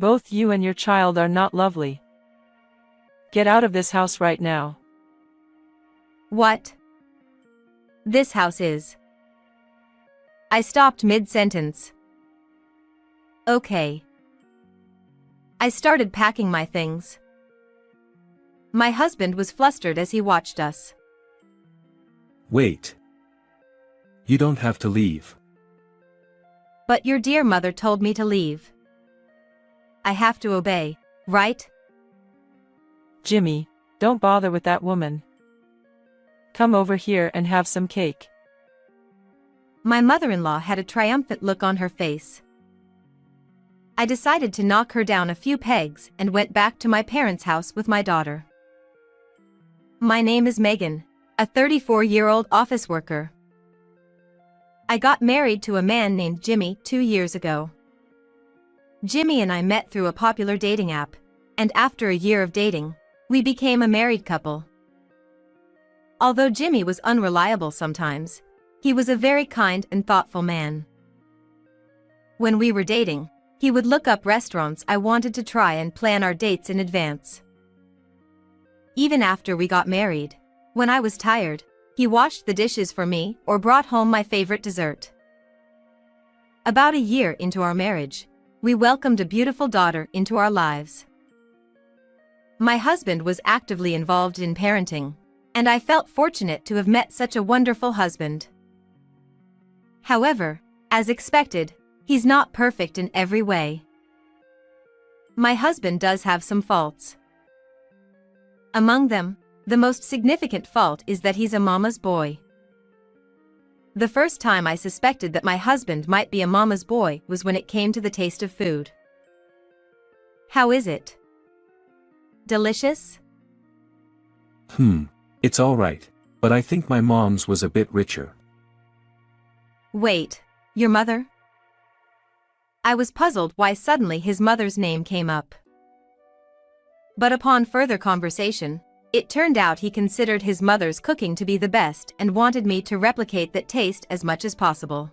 Both you and your child are not lovely. Get out of this house right now. What? This house is. I stopped mid-sentence. Okay. I started packing my things. My husband was flustered as he watched us. Wait. You don't have to leave. But your dear mother told me to leave. I have to obey, right? Jimmy, don't bother with that woman. Come over here and have some cake. My mother-in-law had a triumphant look on her face. I decided to knock her down a few pegs and went back to my parents' house with my daughter. My name is Megan, a 34-year-old office worker. I got married to a man named Jimmy 2 years ago. Jimmy and I met through a popular dating app, and after a year of dating, we became a married couple. Although Jimmy was unreliable sometimes, he was a very kind and thoughtful man. When we were dating, he would look up restaurants I wanted to try and plan our dates in advance. Even after we got married, when I was tired, he washed the dishes for me or brought home my favorite dessert. About a year into our marriage, we welcomed a beautiful daughter into our lives. My husband was actively involved in parenting, and I felt fortunate to have met such a wonderful husband. However, as expected, he's not perfect in every way. My husband does have some faults. Among them, the most significant fault is that he's a mama's boy. The first time I suspected that my husband might be a mama's boy was when it came to the taste of food. How is it? Delicious? It's alright, but I think my mom's was a bit richer. Wait, your mother? I was puzzled why suddenly his mother's name came up. But upon further conversation, it turned out he considered his mother's cooking to be the best and wanted me to replicate that taste as much as possible.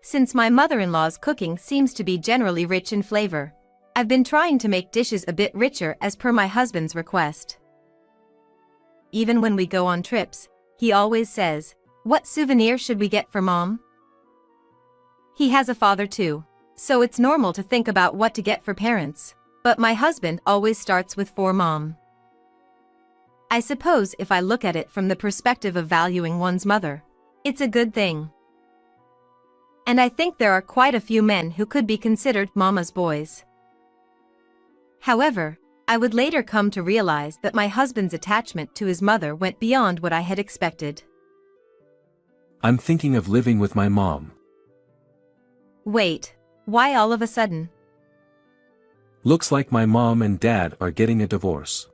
Since my mother-in-law's cooking seems to be generally rich in flavor, I've been trying to make dishes a bit richer as per my husband's request. Even when we go on trips, he always says, "What souvenir should we get for Mom?" He has a father too, so it's normal to think about what to get for parents, but my husband always starts with "for Mom." I suppose if I look at it from the perspective of valuing one's mother, it's a good thing. And I think there are quite a few men who could be considered mama's boys. However, I would later come to realize that my husband's attachment to his mother went beyond what I had expected. I'm thinking of living with my mom. Wait, why all of a sudden? Looks like my mom and dad are getting a divorce.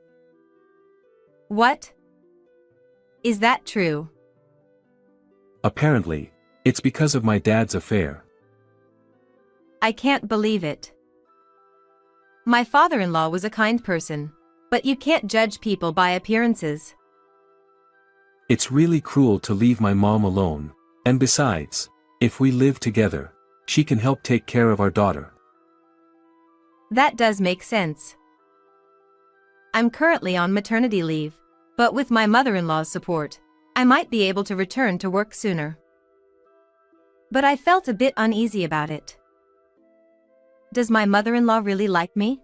What? Is that true? Apparently, it's because of my dad's affair. I can't believe it. My father-in-law was a kind person, but you can't judge people by appearances. It's really cruel to leave my mom alone, and besides, if we live together, she can help take care of our daughter. That does make sense. I'm currently on maternity leave, but with my mother-in-law's support, I might be able to return to work sooner. But I felt a bit uneasy about it. Does my mother-in-law really like me?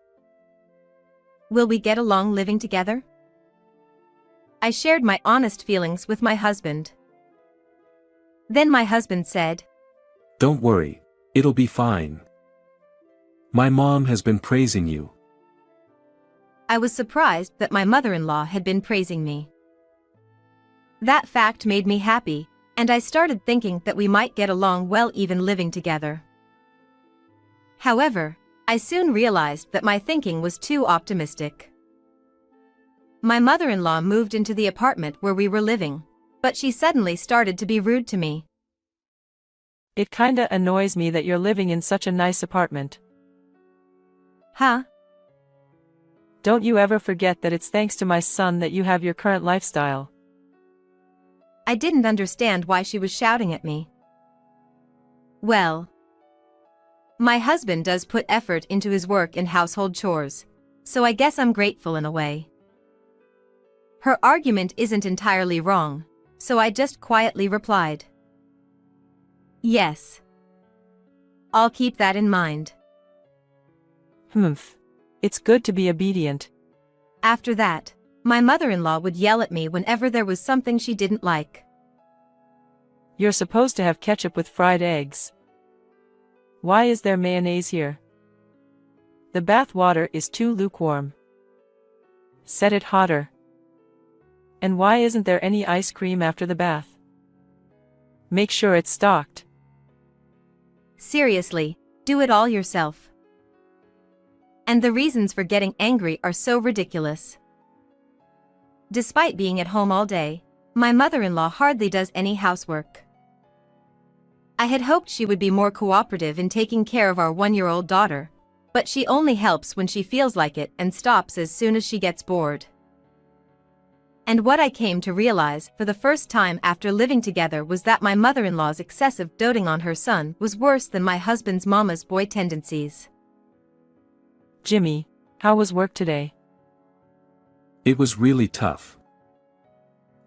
Will we get along living together? I shared my honest feelings with my husband. Then my husband said, Don't worry, it'll be fine. My mom has been praising you. I was surprised that my mother-in-law had been praising me. That fact made me happy, and I started thinking that we might get along well even living together. However, I soon realized that my thinking was too optimistic. My mother-in-law moved into the apartment where we were living, but she suddenly started to be rude to me. It kinda annoys me that you're living in such a nice apartment. Huh? Don't you ever forget that it's thanks to my son that you have your current lifestyle. I didn't understand why she was shouting at me. Well, My husband does put effort into his work and household chores, so I guess I'm grateful in a way. Her argument isn't entirely wrong, so I just quietly replied, yes. I'll keep that in mind. Humph. It's good to be obedient. After that, my mother-in-law would yell at me whenever there was something she didn't like. You're supposed to have ketchup with fried eggs. Why is there mayonnaise here? The bath water is too lukewarm. Set it hotter. And why isn't there any ice cream after the bath? Make sure it's stocked. Seriously, do it all yourself. And the reasons for getting angry are so ridiculous. Despite being at home all day, my mother-in-law hardly does any housework. I had hoped she would be more cooperative in taking care of our 1-year-old daughter, but she only helps when she feels like it and stops as soon as she gets bored. And what I came to realize for the first time after living together was that my mother-in-law's excessive doting on her son was worse than my husband's mama's boy tendencies. Jimmy, how was work today? It was really tough.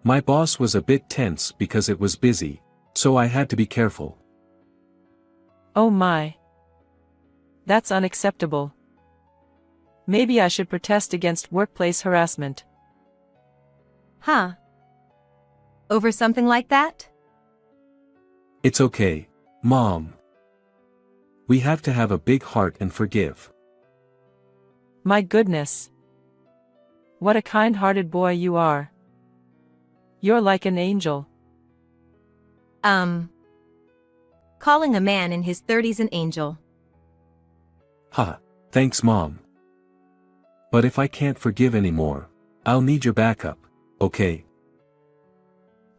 My boss was a bit tense because it was busy, so I had to be careful. Oh my. That's unacceptable. Maybe I should protest against workplace harassment. Huh? Over something like that? It's okay, Mom. We have to have a big heart and forgive. My goodness. What a kind-hearted boy you are. You're like an angel. Calling a man in his 30s an angel. Ha, thanks Mom. But if I can't forgive anymore, I'll need your backup, okay?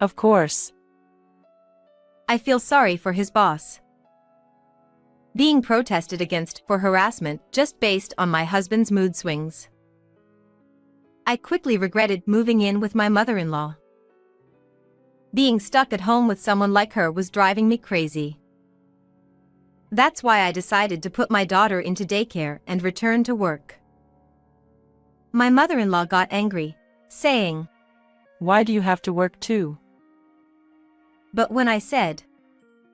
Of course. I feel sorry for his boss. Being protested against for harassment just based on my husband's mood swings. I quickly regretted moving in with my mother-in-law. Being stuck at home with someone like her was driving me crazy. That's why I decided to put my daughter into daycare and return to work. My mother-in-law got angry, saying, Why do you have to work too? But when I said,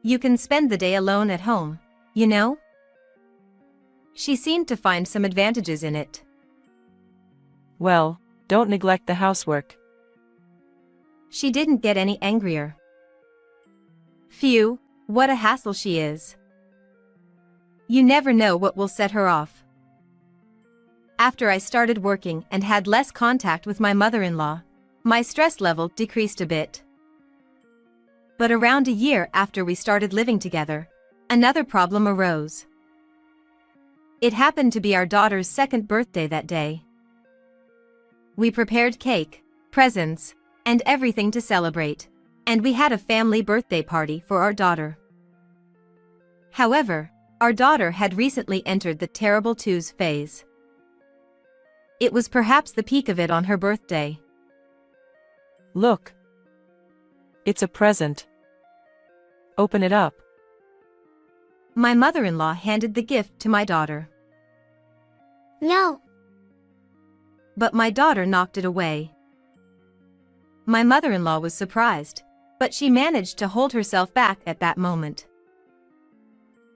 you can spend the day alone at home, you know? She seemed to find some advantages in it. Well, don't neglect the housework. She didn't get any angrier. Phew, what a hassle she is. You never know what will set her off. After I started working and had less contact with my mother-in-law, my stress level decreased a bit. But around a year after we started living together, another problem arose. It happened to be our daughter's 2nd birthday that day. We prepared cake, presents, and everything to celebrate, and we had a family birthday party for our daughter. However, our daughter had recently entered the terrible twos phase. It was perhaps the peak of it on her birthday. Look. It's a present. Open it up. My mother-in-law handed the gift to my daughter. No. But my daughter knocked it away. My mother-in-law was surprised, but she managed to hold herself back at that moment.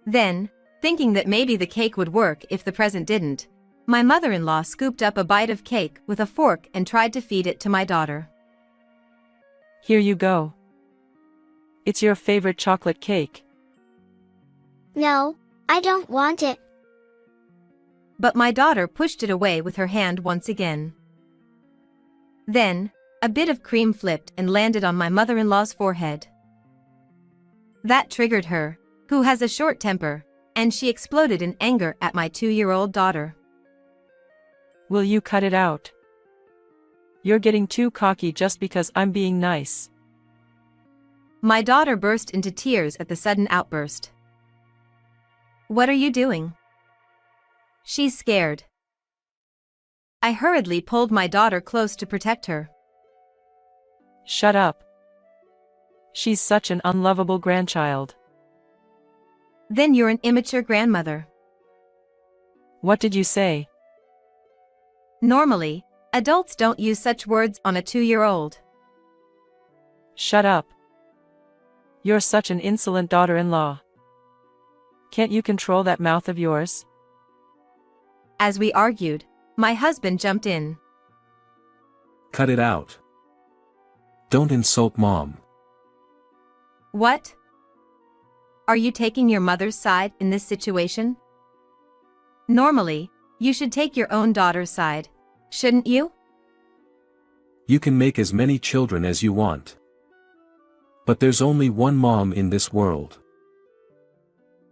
Then, thinking that maybe the cake would work if the present didn't, my mother-in-law scooped up a bite of cake with a fork and tried to feed it to my daughter. Here you go. It's your favorite chocolate cake. No, I don't want it. But my daughter pushed it away with her hand once again. Then, a bit of cream flipped and landed on my mother-in-law's forehead. That triggered her, who has a short temper, and she exploded in anger at my 2-year-old daughter. Will you cut it out? You're getting too cocky just because I'm being nice. My daughter burst into tears at the sudden outburst. What are you doing? She's scared. I hurriedly pulled my daughter close to protect her. Shut up. She's such an unlovable grandchild. Then you're an immature grandmother. What did you say? Normally, adults don't use such words on a 2-year-old. Shut up. You're such an insolent daughter-in-law. Can't you control that mouth of yours? As we argued, my husband jumped in. Cut it out. Don't insult Mom. What? Are you taking your mother's side in this situation? Normally, you should take your own daughter's side, shouldn't you? You can make as many children as you want. But there's only one mom in this world.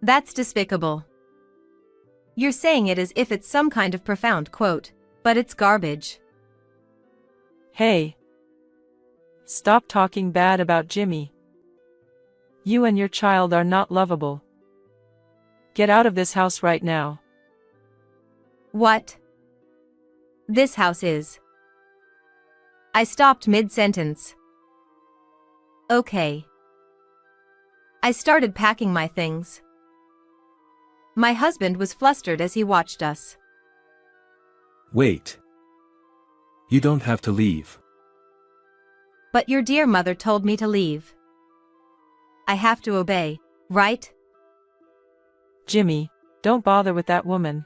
That's despicable. You're saying it as if it's some kind of profound quote, but it's garbage. Hey. Stop talking bad about Jimmy. You and your child are not lovable. Get out of this house right now. What? This house is. I stopped mid-sentence. Okay. I started packing my things. My husband was flustered as he watched us. Wait. You don't have to leave. But your dear mother told me to leave. I have to obey, right? Jimmy, don't bother with that woman.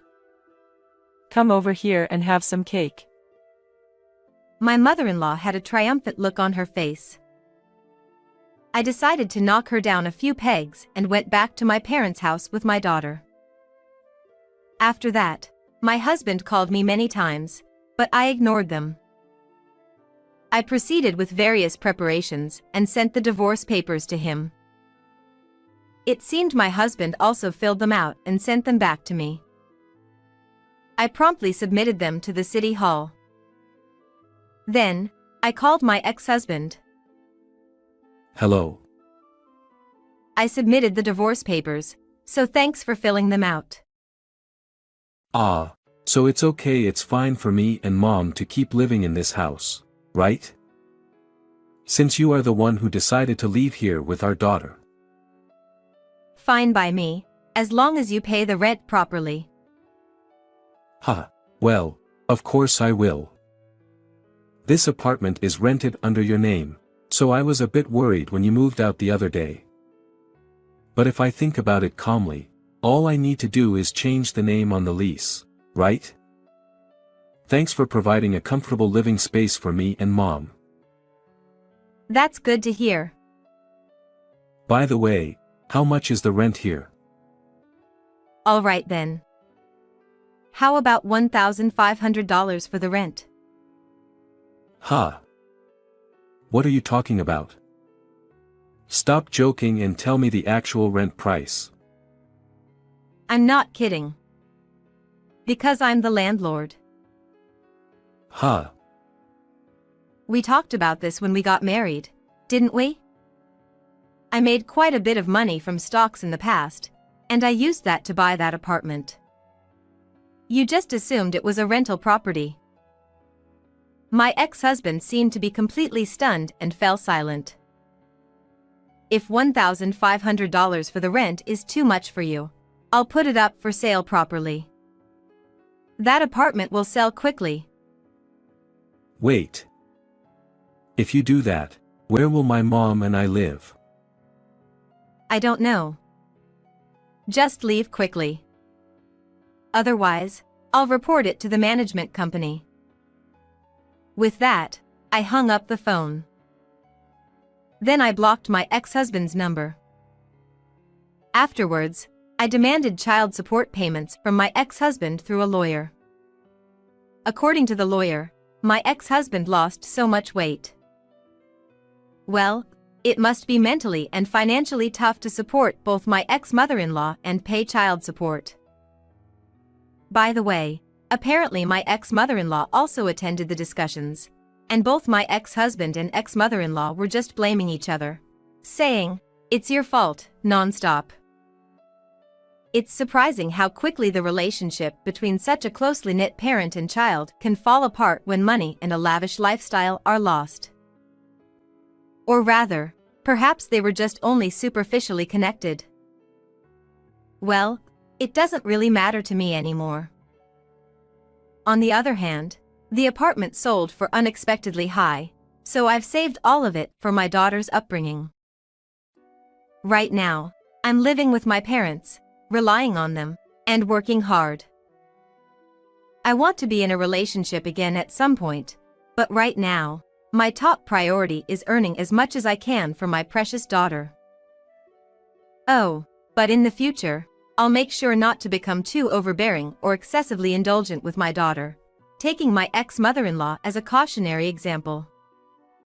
Come over here and have some cake. My mother-in-law had a triumphant look on her face. I decided to knock her down a few pegs and went back to my parents' house with my daughter. After that, my husband called me many times, but I ignored them. I proceeded with various preparations and sent the divorce papers to him. It seemed my husband also filled them out and sent them back to me. I promptly submitted them to the city hall. Then, I called my ex-husband. Hello. I submitted the divorce papers, so thanks for filling them out. Ah, so it's okay, it's fine for me and Mom to keep living in this house, right? Since you are the one who decided to leave here with our daughter. Fine by me, as long as you pay the rent properly. Ha, well, of course I will. This apartment is rented under your name, so I was a bit worried when you moved out the other day. But if I think about it calmly, all I need to do is change the name on the lease, right? Thanks for providing a comfortable living space for me and Mom. That's good to hear. By the way, how much is the rent here? All right then. How about $1,500 for the rent? Ha! What are you talking about? Stop joking and tell me the actual rent price. I'm not kidding. Because I'm the landlord. Ha! We talked about this when we got married, didn't we? I made quite a bit of money from stocks in the past, and I used that to buy that apartment. You just assumed it was a rental property. My ex-husband seemed to be completely stunned and fell silent. If $1,500 for the rent is too much for you, I'll put it up for sale properly. That apartment will sell quickly. Wait. If you do that, where will my mom and I live? I don't know. Just leave quickly. Otherwise, I'll report it to the management company. With that, I hung up the phone. Then I blocked my ex-husband's number. Afterwards, I demanded child support payments from my ex-husband through a lawyer. According to the lawyer, my ex-husband lost so much weight. Well, it must be mentally and financially tough to support both my ex-mother-in-law and pay child support. By the way, apparently my ex-mother-in-law also attended the discussions, and both my ex-husband and ex-mother-in-law were just blaming each other, saying, "It's your fault," non-stop. It's surprising how quickly the relationship between such a closely knit parent and child can fall apart when money and a lavish lifestyle are lost. Or rather, perhaps they were just only superficially connected. well, it doesn't really matter to me anymore. On the other hand, the apartment sold for unexpectedly high, so I've saved all of it for my daughter's upbringing. Right now, I'm living with my parents, relying on them, and working hard. I want to be in a relationship again at some point, but right now, my top priority is earning as much as I can for my precious daughter. Oh, but in the future, I'll make sure not to become too overbearing or excessively indulgent with my daughter, taking my ex-mother-in-law as a cautionary example.